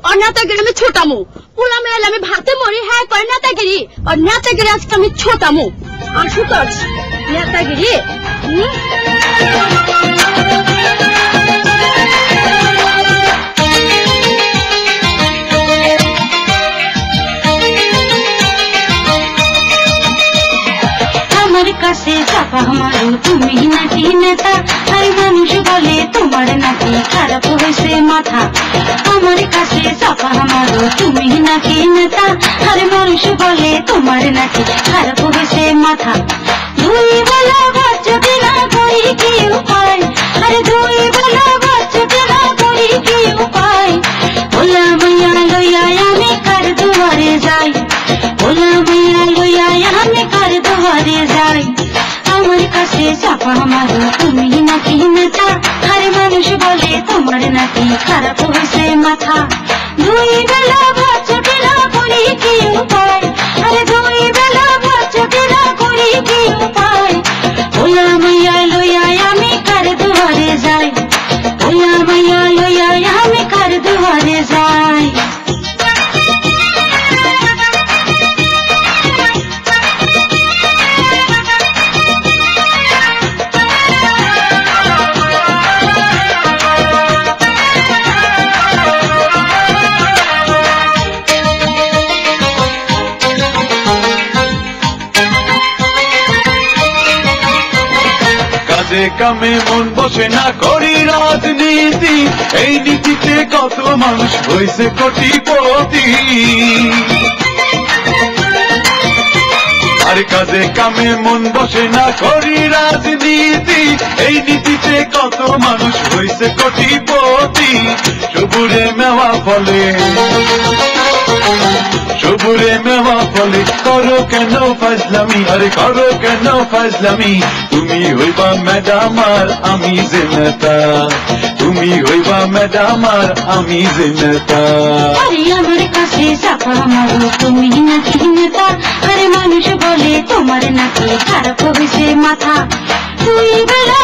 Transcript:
और नेतागिरी में छोटा मुंह पूरा मेला में भाते मोरी है कोई नेतागिरी और नेतागिरी आज का में छोटा मुंह आंसू तो नेतागिरी আমার কাছে চাপা মারো তুমি নাকি নেতা আর মানুষ বলে তোমার নাকি খারাপ হয়েছে মাথা আমার কাছে চাপা মারো তুমি নাকি নেতা আর মানুষ বলে তোমার নাকি খারাপ হয়েছে মাথা দুই বেলা বাচ্চাকে না করি কি উপায় আরে দুই বেলা বাচ্চাকে না করি কি উপায় ওলা মাইয়া লইয়া আমি কার দুয়ারে যাই ওলা মাইয়া লইয়া আমি কার দুয়ারে যাই আমার কাছে চাপা মারো তুমি নাকি নেতা আরে মানুষ বলে তোমার নাকি খারাপ হয়েছে মাথা দুই বেলা বাচ্চাকে না করি কি উপায় আরে দুই বেলা বাচ্চাকে না করি কি উপায় ওলা মাইয়া লইয়া আমি কার দুয়ারে যাই ওলা মাইয়া লইয়া আমি কার দুয়ারে যাই কামে মন বসে না করি রাজনীতি এই নীতিতে কত মানুষ হয়েছে কোটিপতি আর কাজে কামে মন বসে না করি রাজনীতি এই নীতিতে কত মানুষ হয়েছে কোটিপতি সবুরে মেওয়া ফলে সবুরে মেওয়া ফলে করো কেন ফাজলামি আরে করো কেন ফাজলামি তুমি হইবা ম্যাডাম আর আমি যে নেতা তুমি হইবা ম্যাডাম আর আমি যে নেতা আরে আমার কাছে চাপা মারো তুমি নাকি নেতা আরে মানুষ বলে তোমার নাকি খারাপ হয়েছে মাথা দুই বেলা